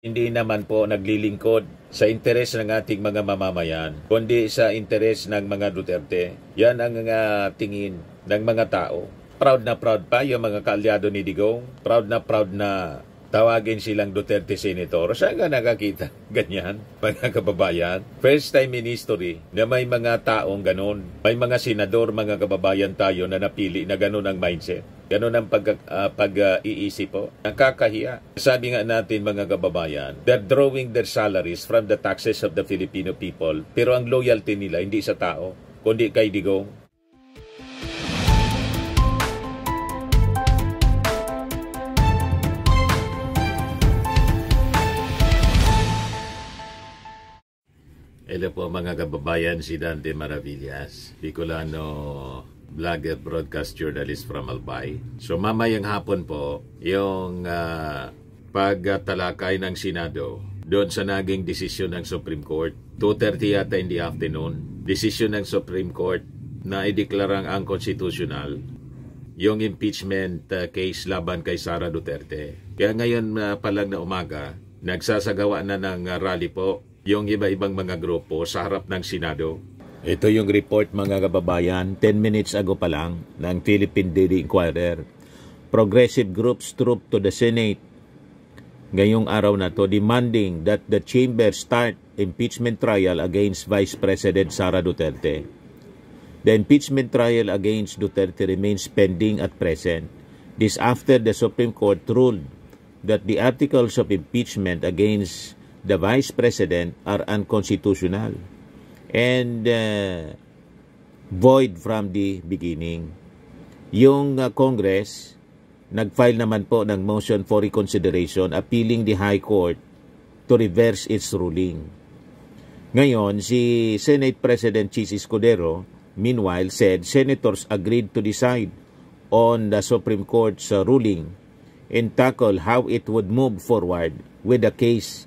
Hindi naman po naglilingkod sa interes ng ating mga mamamayan, kundi sa interes ng mga Duterte. Yan ang tingin ng mga tao. Proud na proud pa yung mga kaalyado ni Digong. Proud na tawagin silang Duterte Senator. Saan ka nakakita? Ganyan, mga kababayan. First time in history na may mga taong ganun. May mga senador, mga kababayan tayo na napili na ganun ang mindset. Ganun ang pag-iisip po. Nakakahiya. Sabi nga natin mga kababayan, they're drawing their salaries from the taxes of the Filipino people. Pero ang loyalty nila hindi sa tao, kundi kay Digong. Hello po mga kababayan, si Dante Maravillas, Bicolano vlogger, broadcast journalist from Albay. So mamayang hapon po, yung pagtalakay ng Senado doon sa naging desisyon ng Supreme Court. 2:30 yata in the afternoon, desisyon ng Supreme Court na ideklarang unconstitutional yung impeachment case laban kay Sara Duterte. Kaya ngayon pa lang na umaga, nagsasagawa na ng rally po yung iba-ibang mga grupo sa harap ng Senado. Ito yung report mga kababayan, 10 minutes ago pa lang ng Philippine Daily Inquirer. Progressive groups troop to the Senate ngayong araw na to demanding that the chamber start impeachment trial against Vice President Sara Duterte. The impeachment trial against Duterte remains pending at present. This after the Supreme Court ruled that the articles of impeachment against the Vice President are unconstitutional and void from the beginning. Yung Congress, nag-file naman po ng motion for reconsideration appealing the High Court to reverse its ruling. Ngayon, si Senate President Chis Escudero, meanwhile, said senators agreed to decide on the Supreme Court's ruling and tackle how it would move forward with the case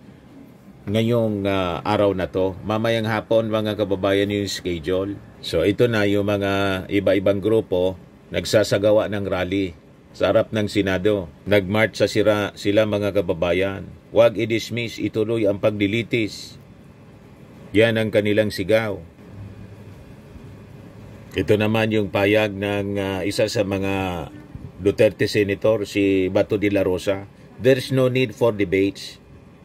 ngayong araw na to. Mamayang hapon mga kababayan yung schedule. So ito na yung mga iba-ibang grupo nagsasagawa ng rally sa harap ng Senado. Nagmarch sa sila mga kababayan. Huwag i-dismiss, ituloy ang paglilitis. Yan ang kanilang sigaw. Ito naman yung payag ng isa sa mga Duterte Senator, si Bato de la Rosa. There's no need for debates.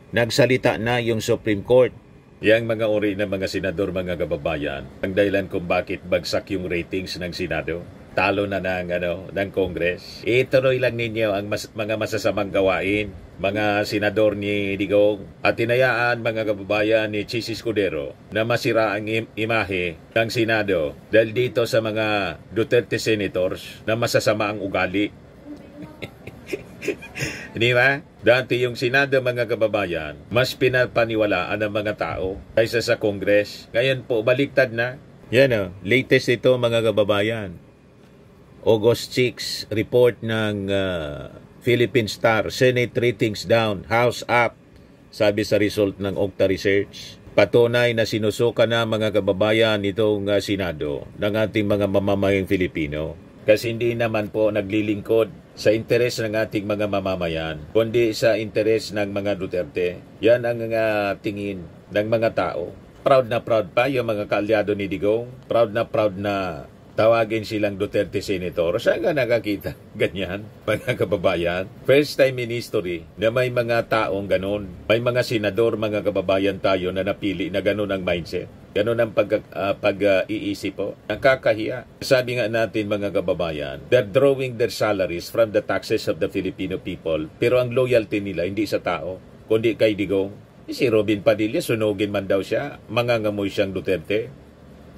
Nagsalita na yung Supreme Court. Yang mga uri ng mga senador, mga kababayan, ang dahilan kung bakit bagsak yung ratings ng Senado, talo na ng Congress. Ituloy lang ninyo ang mga masasamang gawain, mga senador ni Digong, at tinayaan mga kababayan ni Chis Escudero na masira ang imahe ng Senado dahil dito sa mga Duterte Senators na masasama ang ugali. Di ba? Dati yung Senado mga kababayan, mas pinapaniwalaan ng mga tao kaysa sa Congress. Ngayon po, baliktad na. Yan latest ito mga kababayan. August 6, report ng Philippine Star, Senate ratings down, House up, sabi sa result ng Okta Research. Patunay na sinusuka na mga kababayan itong Senado ng ating mga mamamayang Filipino. Kasi hindi naman po naglilingkod sa interes ng ating mga mamamayan, kundi sa interes ng mga Duterte. Yan ang tingin ng mga tao. Proud na proud pa yung mga kaalyado ni Digong. Proud na tawagin silang Duterte Senator. Saan ka nakakita? Ganyan, mga kababayan. First time in history na may mga taong ganun. May mga senador, mga kababayan tayo na napili na ganun ang mindset. Ganun ang pag-iisip po. Nakakahiya. Sabi nga natin mga kababayan, they're drawing their salaries from the taxes of the Filipino people. Pero ang loyalty nila hindi sa tao, kundi kay Digong. Si Robin Padilla, sunugin man daw siya. Mangangamoy siyang Duterte.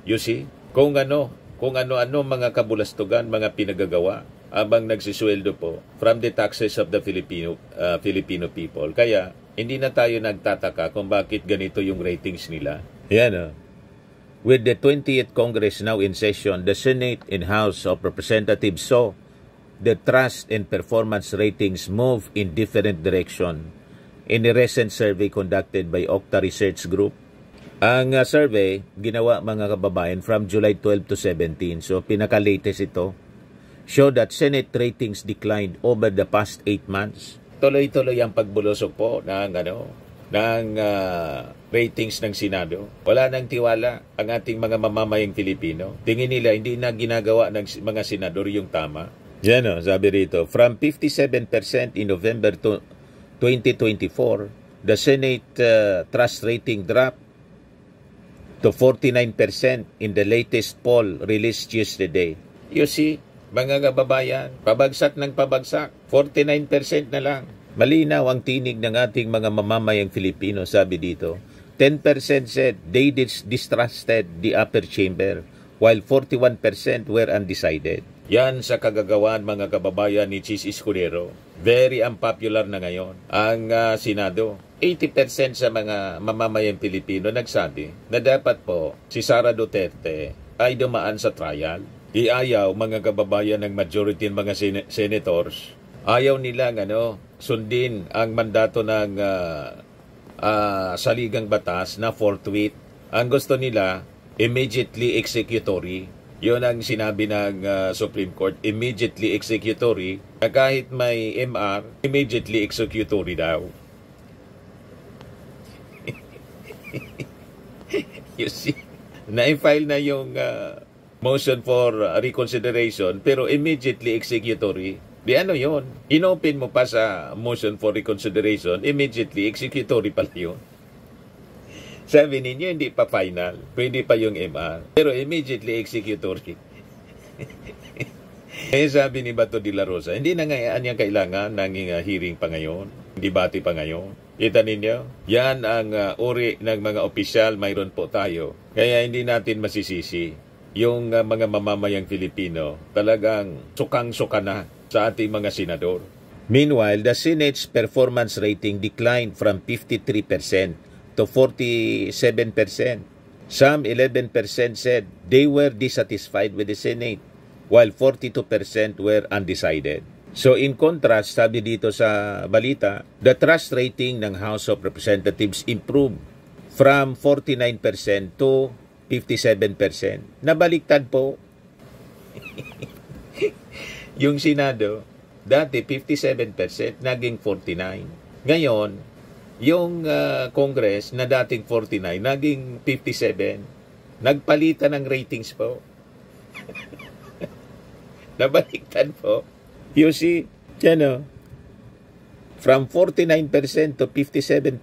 You see? Kung ano-ano mga kabulastugan, mga pinagagawa abang nagsisweldo po from the taxes of the Filipino people. Kaya hindi na tayo nagtataka kung bakit ganito yung ratings nila. Yan With the 20th Congress now in session, the Senate and House of Representatives saw the trust and performance ratings move in different direction. In a recent survey conducted by Okta Research Group, ang survey ginawa mga kababayan from July 12 to 17, so pinaka-latest ito, showed that Senate ratings declined over the past 8 months. tuloy-tuloy ang pagbulusok po ng ratings ng Senado. Wala nang tiwala ang ating mga mamamayang Pilipino. Tingin nila hindi na ginagawa ng mga senador yung tama. Yan o, sabi rito, from 57% in November 2024, the Senate trust rating dropped to 49% in the latest poll released yesterday. You see, mga kababayan, pabagsak ng pabagsak, 49% na lang. Malinaw ang tinig ng ating mga mamamayang Filipino, sabi dito. 10% said they distrusted the upper chamber, while 41% were undecided. Yan sa kagagawan, mga kababayan, ni Chis Escudero. Very unpopular na ngayon ang Senado. 80% sa mga mamamayang Pilipino nagsabi na dapat po si Sara Duterte ay dumaan sa trial. Iayaw, mga kababayan, ng majority ng mga senators. Ayaw nilang sundin ang mandato ng saligang batas na forthwith. Ang gusto nila, immediately executory. Yun ang sinabi ng Supreme Court, immediately executory. Na kahit may MR, immediately executory daw. You see, na-file na yung motion for reconsideration, pero immediately executory. Di ano yun? Inopen mo pa sa motion for reconsideration, immediately executory pala yun. Sabi ninyo, hindi pa final. Pwede pa yung MR. Pero immediately executory. Sabi ni Bato de la Rosa, hindi na nga niya kailangan ng hearing pa ngayon. Debate pa ngayon. Kita ninyo? Yan ang uri ng mga opisyal, mayroon po tayo. Kaya hindi natin masisisi yung mga mamamayang Filipino talagang sukang-suka na sa ating mga senador. Meanwhile, the Senate's performance rating declined from 53% to 47%. Some 11% said they were dissatisfied with the Senate, while 42% were undecided. So in contrast, sabi dito sa balita, the trust rating ng House of Representatives improved from 49% to 57%. Nabaliktad po. Yung Senado, dati 57%, naging 49%. Ngayon, yung Congress na dating 49, naging 57%. Nagpalitan ng ratings po. Nabaliktad po. You see, from 49% to 57%,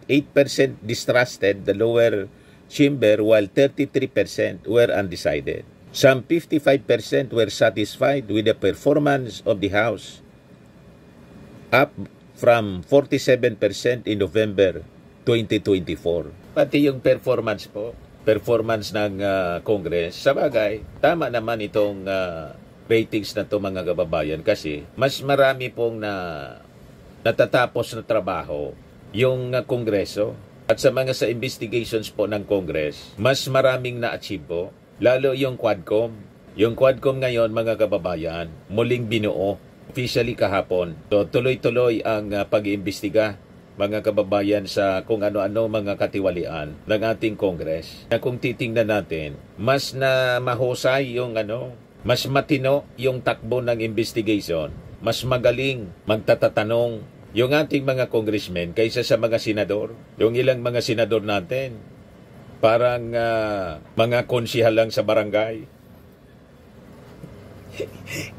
8% distrusted the lower chamber, while 33% were undecided. Some 55% were satisfied with the performance of the House, up from 47% in November 2024. Pati yung performance ng Congress, sa bagay, tama naman itong ratings na to, mga kababayan, kasi mas marami pong natatapos na trabaho yung Kongreso. At sa investigations po ng Congress, mas maraming na-achieve po, lalo yung Quadcom. Yung Quadcom ngayon, mga kababayan, muling binuo, officially kahapon. So tuloy-tuloy ang pag-iimbestiga, mga kababayan, sa kung ano-ano mga katiwalian ng ating Congress. Na kung titingnan natin, mas na mahusay yung mas matino yung takbo ng investigation, mas magaling magtatatanong yung ating mga congressmen kaysa sa mga senador. Yung ilang mga senador natin, parang mga konsihal lang sa barangay.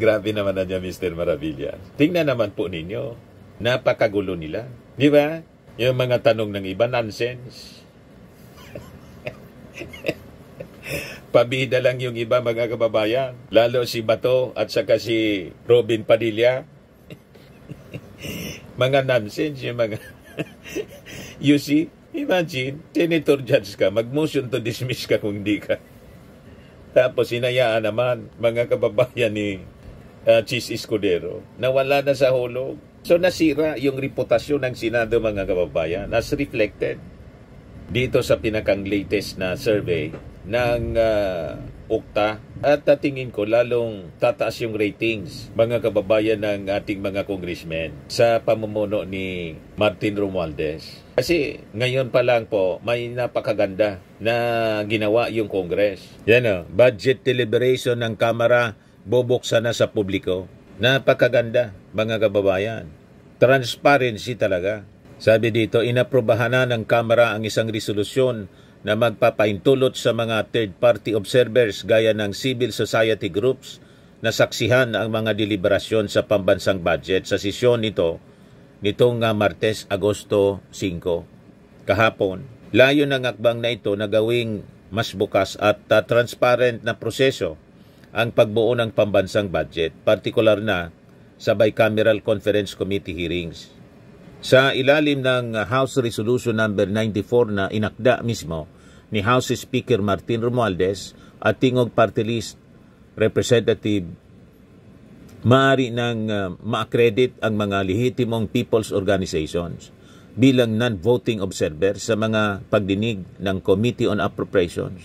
Grabe naman na niya, Mr. Maravilla. Tingnan naman po ninyo, napakagulo nila. Di ba? Yung mga tanong ng iba, nonsense. Pabida lang yung iba, mga kababayan. Lalo si Bato at saka si Robin Padilla. Mga nonsense yung mga... You see, imagine, senator judge ka, mag-motion to dismiss ka kung hindi ka. Tapos hinayaan naman, mga kababayan ni Chis Escudero, na wala na sa hulog. So nasira yung reputasyon ng Senado, mga kababayan, as reflected dito sa pinakang latest na survey ng UKTA. At tingin ko lalong tataas yung ratings, mga kababayan, ng ating mga congressmen sa pamumuno ni Martin Romualdez. Kasi ngayon pa lang po, may napakaganda na ginawa yung Congress. Yan budget deliberation ng Kamara, bubuksan na sa publiko. Napakaganda, mga kababayan. Transparency talaga. Sabi dito, inaprobahan na ng Kamara ang isang resolusyon na magpapaintulot sa mga third-party observers gaya ng civil society groups na saksihan ang mga deliberasyon sa pambansang budget sa sesyon nitong Martes, Agosto 5, kahapon. Layo ng akbang na ito na gawing mas bukas at transparent na proseso ang pagbuo ng pambansang budget, partikular na sa Bicameral Conference Committee hearings. Sa ilalim ng House Resolution number 94 na inakda mismo ni House Speaker Martin Romualdez at tingog party list representative, maaari nang ma-accredit ang mga lehitimong people's organizations bilang non-voting observer sa mga pagdinig ng Committee on Appropriations.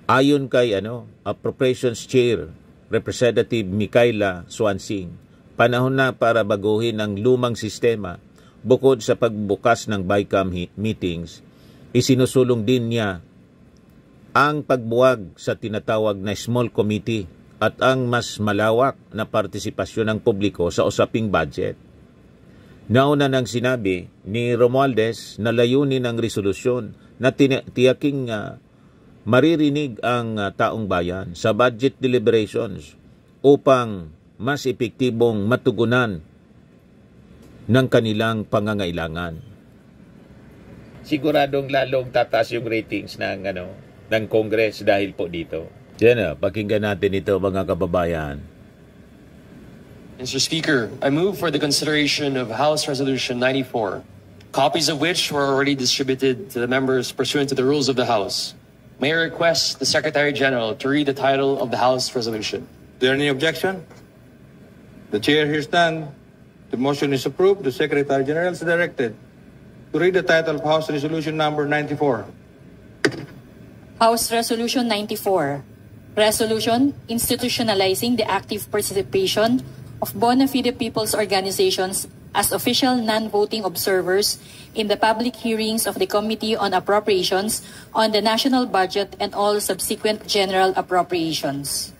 Ayon kay Appropriations Chair Representative Micaela Swansing, panahon na para baguhin ang lumang sistema. Bukod sa pagbukas ng BICAM meetings, isinusulong din niya ang pagbuwag sa tinatawag na small committee at ang mas malawak na partisipasyon ng publiko sa usaping budget. Nauna nang sinabi ni Romualdez na layunin ng resolusyon na tiyaking maririnig ang taong bayan sa budget deliberations upang mas epektibong matugunan ng kanilang pangangailangan. Siguradong lalong tataas yung ratings ng Congress dahil po dito. Yan pakinggan natin ito mga kababayan. Mr. Speaker, I move for the consideration of House Resolution 94, copies of which were already distributed to the members pursuant to the rules of the House. May I request the Secretary General to read the title of the House resolution? Is there any objection? The chair hears none. The motion is approved. The Secretary General is directed to read the title of House Resolution number 94. House Resolution 94. Resolution institutionalizing the active participation of bona fide people's organizations as official non-voting observers in the public hearings of the Committee on Appropriations on the national budget and all subsequent general appropriations.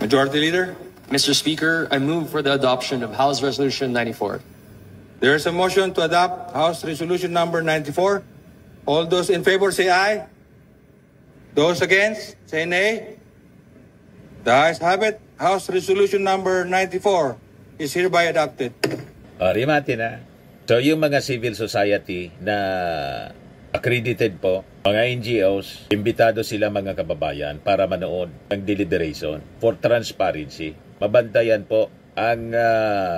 Majority Leader? Mr. Speaker, I move for the adoption of House Resolution 94. There is a motion to adopt House Resolution number 94. All those in favor say aye. Those against say nay. The ayes have it. House Resolution number 94 is hereby adopted. Rimati na. So yung mga civil society na accredited po, mga NGOs, imbitado sila mga kababayan para manood ng deliberation for transparency. Mabantayan po ang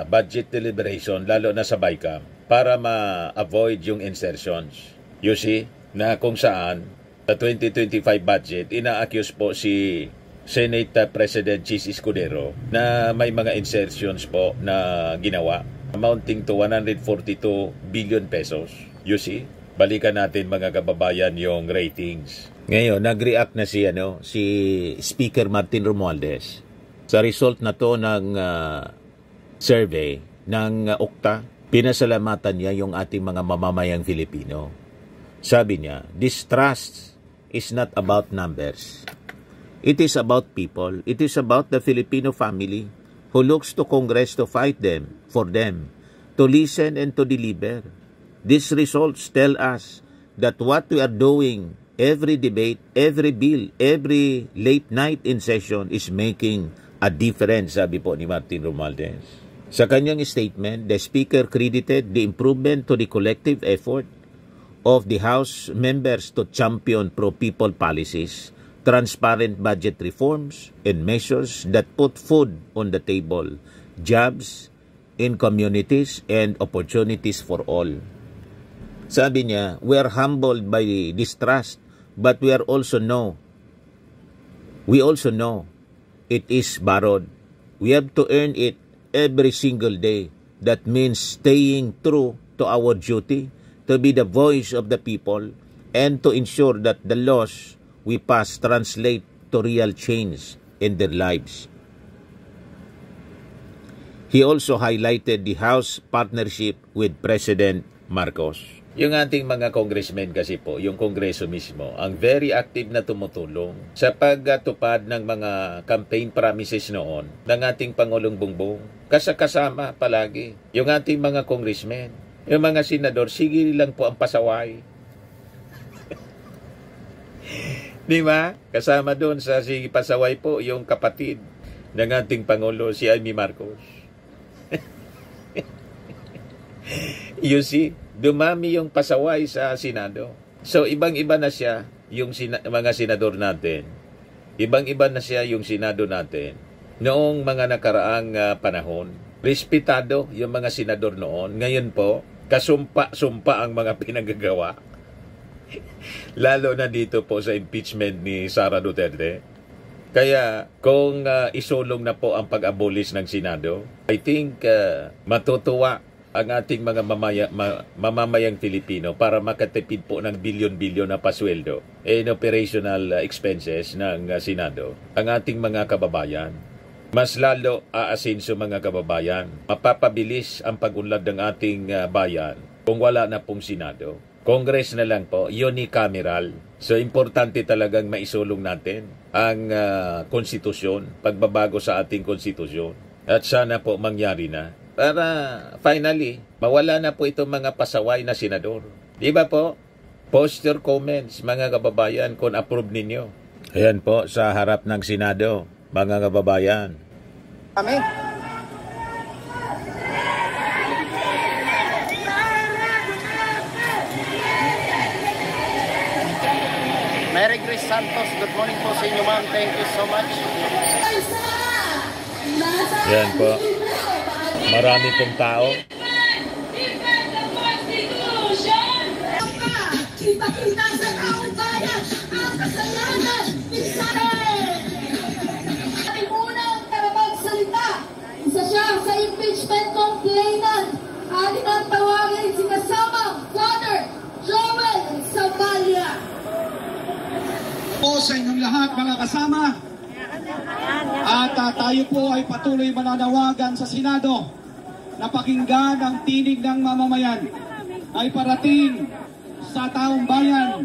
budget deliberation lalo na sa BICAM para ma-avoid yung insertions. You see, na kung saan sa 2025 budget, ina-accuse po si Senate President Chis Escudero na may mga insertions po na ginawa amounting to 142 billion pesos. You see, balikan natin mga kababayan yung ratings. Ngayon, nag-react na si Speaker Martin Romualdez sa result na to ng survey ng OCTA. Pinasalamatan niya yung ating mga mamamayang Filipino. Sabi niya, distrust is not about numbers. It is about people. It is about the Filipino family who looks to Congress to fight for them, to listen and to deliver. These results tell us that what we are doing, every debate, every bill, every late night in session is making a difference, sabi po ni Martin Romualdez. Sa kanyang statement, the Speaker credited the improvement to the collective effort of the House members to champion pro-people policies, transparent budget reforms, and measures that put food on the table, jobs in communities, and opportunities for all. Sabi niya, we are humbled by distrust, but we also know it is borrowed. We have to earn it every single day. That means staying true to our duty, to be the voice of the people, and to ensure that the laws we pass translate to real change in their lives. He also highlighted the House partnership with President Marcos. Yung ating mga congressmen kasi po, yung kongreso mismo, ang very active na tumutulong sa pagtupad ng mga campaign promises noon ng ating Pangulong Bongbong. kasama palagi. Yung ating mga congressmen, yung mga senador, sige lang po ang pasaway. Di ba? Kasama doon sa sige pasaway po yung kapatid ng ating Pangulo, si Amy Marcos. You see, dumami yung pasaway sa Senado. So, ibang-iba na siya yung mga senador natin. Ibang-iba na siya yung Senado natin. Noong mga nakaraang panahon, respetado yung mga senador noon. Ngayon po, kasumpa-sumpa ang mga pinagagawa. Lalo na dito po sa impeachment ni Sara Duterte. Kaya kung isulong na po ang pag-abolish ng Senado, I think matutuwa ang ating mga mamamayang Pilipino para makatipid po ng bilyon-bilyon na pasweldo in operational expenses ng Senado. Ang ating mga kababayan, mas lalo aasinso mga kababayan, mapapabilis ang pag-unlad ng ating bayan kung wala na pong Senado. Congress na lang po, unicameral. So, importante talagang maisulong natin ang konstitusyon, pagbabago sa ating konstitusyon. At sana po mangyari na para finally, mawala na po itong mga pasaway na senador. Di ba po? Post your comments, mga kababayan, kung approve ninyo. Ayan po, sa harap ng Senado, mga kababayan. Amen. Mary Grace Santos, good morning po sa inyo, ma'am. Thank you so much. Ayan po. Marami pong tao. Kita-kita sa taong bayan ang kasalanan ni Sara. Ating unang karapagsalita, isa siya sa impeachment complainant. Ating ang tawagin si kasamang Father Joel Zamballa. Po sa inyong lahat mga kasama. At tayo po ay patuloy mananawagan sa Senado na pakinggan ang tinig ng mamamayan ay parating sa taong bayan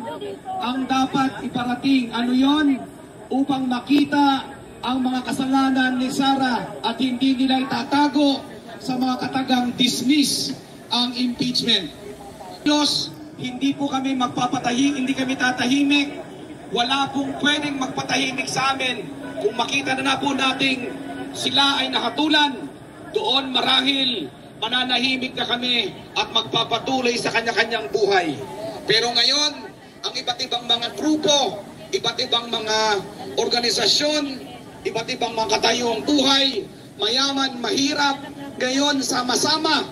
ang dapat iparating. Ano yon? Upang makita ang mga kasalanan ni Sara at hindi nila itatago sa mga katagang dismiss ang impeachment. Diyos, hindi po kami magpapatahimik, hindi kami tatahimik. Wala pong pwedeng magpatahimik sa amin. Kung makita na po nating sila ay nakatulan, doon marahil mananahimik na kami at magpapatuloy sa kanya-kanyang buhay. Pero ngayon, ang iba't ibang mga grupo, iba't ibang mga organisasyon, iba't ibang mga katayuang buhay, mayaman, mahirap, ngayon sama-sama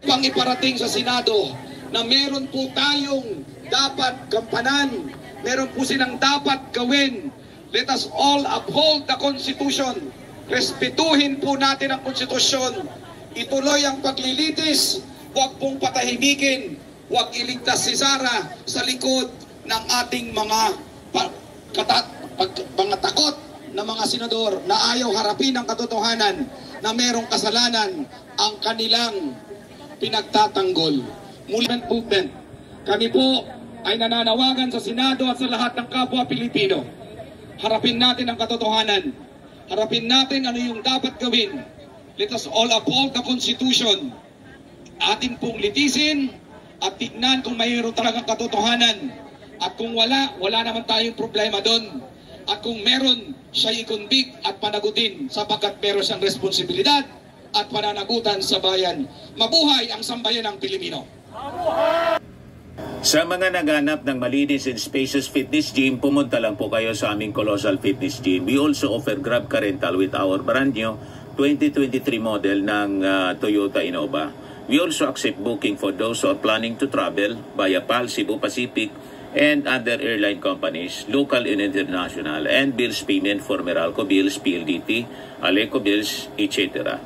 pang iparating sa Senado na meron po tayong dapat gampanan, meron po silang dapat gawin. Let us all uphold the Constitution. Respetuhin po natin ang Konstitusyon. Ituloy ang paglilitis. Huwag pong patahimikin. Huwag iligtas si Sara sa likod ng ating mga takot na mga senador na ayaw harapin ang katotohanan na merong kasalanan ang kanilang pinagtatanggol. Movement. Kami po ay nananawagan sa Senado at sa lahat ng kapwa Pilipino. Harapin natin ang katotohanan. Harapin natin ano yung dapat gawin. Let us all uphold the Constitution. Atin pong litisin at tignan kung mayroon talagang katotohanan. At kung wala naman tayong problema doon. At kung meron, siya i-convict at panagutin sapagkat meron siyang responsibilidad at pananagutan sa bayan. Mabuhay ang sambayan ng Pilipino. Sa mga naghanap ng malinis and spacious fitness gym, pumunta lang po kayo sa aming Colossal Fitness Gym. We also offer Grab Car Rental with our brand new 2023 model ng Toyota Innova. We also accept booking for those who are planning to travel via PAL, Cebu Pacific, and other airline companies, local and international, and bills payment for Meralco Bills, PLDT, Aleco Bills, etc.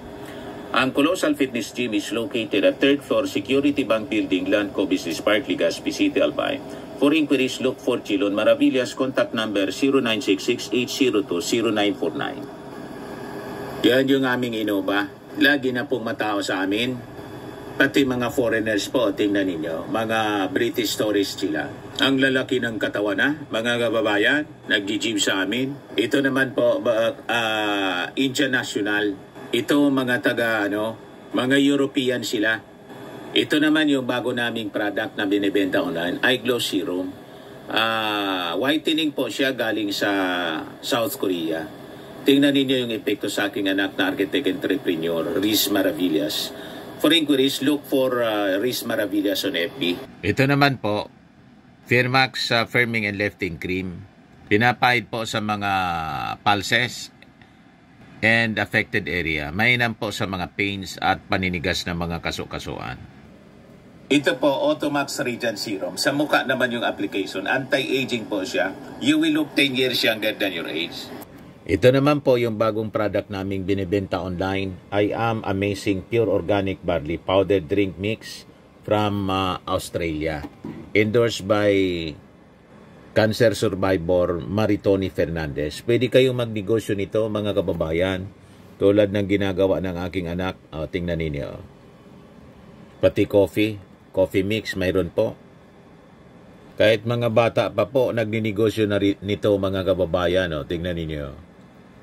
Ang Colossal Fitness Gym is located at 3rd floor Security Bank Building, Landco Business Park, Legazpi City, Albay. For inquiries, look for Chilon Maravillas. Contact number 0966-802-0949. Yan yung aming Innova. Lagi na pong matao sa amin. Pati mga foreigners po, tingnan ninyo. Mga British tourists sila. Ang lalaki ng katawan na, mga kababayan, nag-gym sa amin. Ito naman po, Indian National. Ito mga mga European sila. Ito naman yung bago naming product na binibenta online, Eye Glow Serum. Whitening po siya galing sa South Korea. Tingnan ninyo yung epekto sa aking anak na architect entrepreneur, Riz Maravillas. For inquiries, look for Riz Maravillas on FB. Ito naman po, Firmax Firming and Lifting Cream. Pinapahid po sa mga pulses and affected area. Mainam po sa mga pains at paninigas ng mga kaso-kasuan. Ito po, Automax Radiant Serum. Sa mukha naman yung application. Anti-aging po siya. You will look 10 years younger than your age. Ito naman po yung bagong product naming binibenta online. I Am Amazing Pure Organic Barley Powder Drink Mix from Australia. Endorsed by cancer survivor Maritoni Fernandez. Pwede kayong magnegosyo nito mga kababayan. Tulad ng ginagawa ng aking anak. Tingnan ninyo. Pati coffee mix mayroon po. Kahit mga bata pa po nagninegosyo na nito mga kababayan. Tingnan ninyo.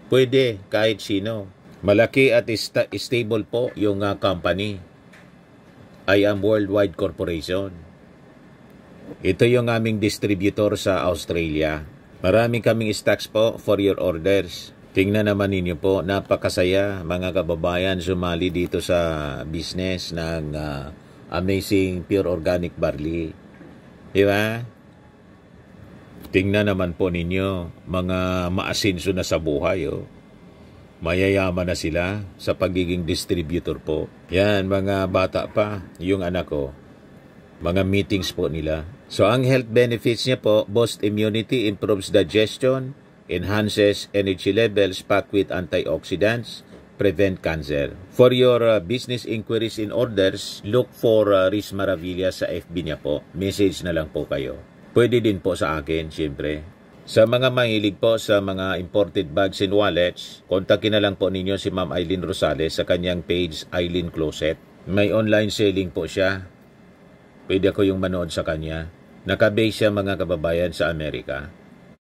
Pwede kahit sino. Malaki at stable po yung company. I Am Worldwide Corporation. Ito yung aming distributor sa Australia. Maraming kaming stocks po for your orders. Tingnan naman ninyo po, napakasaya mga kababayan sumali dito sa business ng Amazing Pure Organic Barley. Diba? Tingnan naman po ninyo, mga maasinso na sa buhay. Mayayaman na sila sa pagiging distributor po. Yan, mga bata pa, yung anak ko. Mga meetings po nila. So, ang health benefits niya po, boost immunity, improves digestion, enhances energy levels, packed with antioxidants, prevent cancer. For your business inquiries and orders, look for Riz Maravillas sa FB niya po. Message na lang po kayo. Pwede din po sa akin, siyempre. Sa mga mahilig po sa mga imported bags and wallets, kontakin na lang po ninyo si Ma'am Eileen Rosales sa kanyang page, Eileen Closet. May online selling po siya. Pwede ako yung manood sa kanya. Nakabase siya mga kababayan sa Amerika.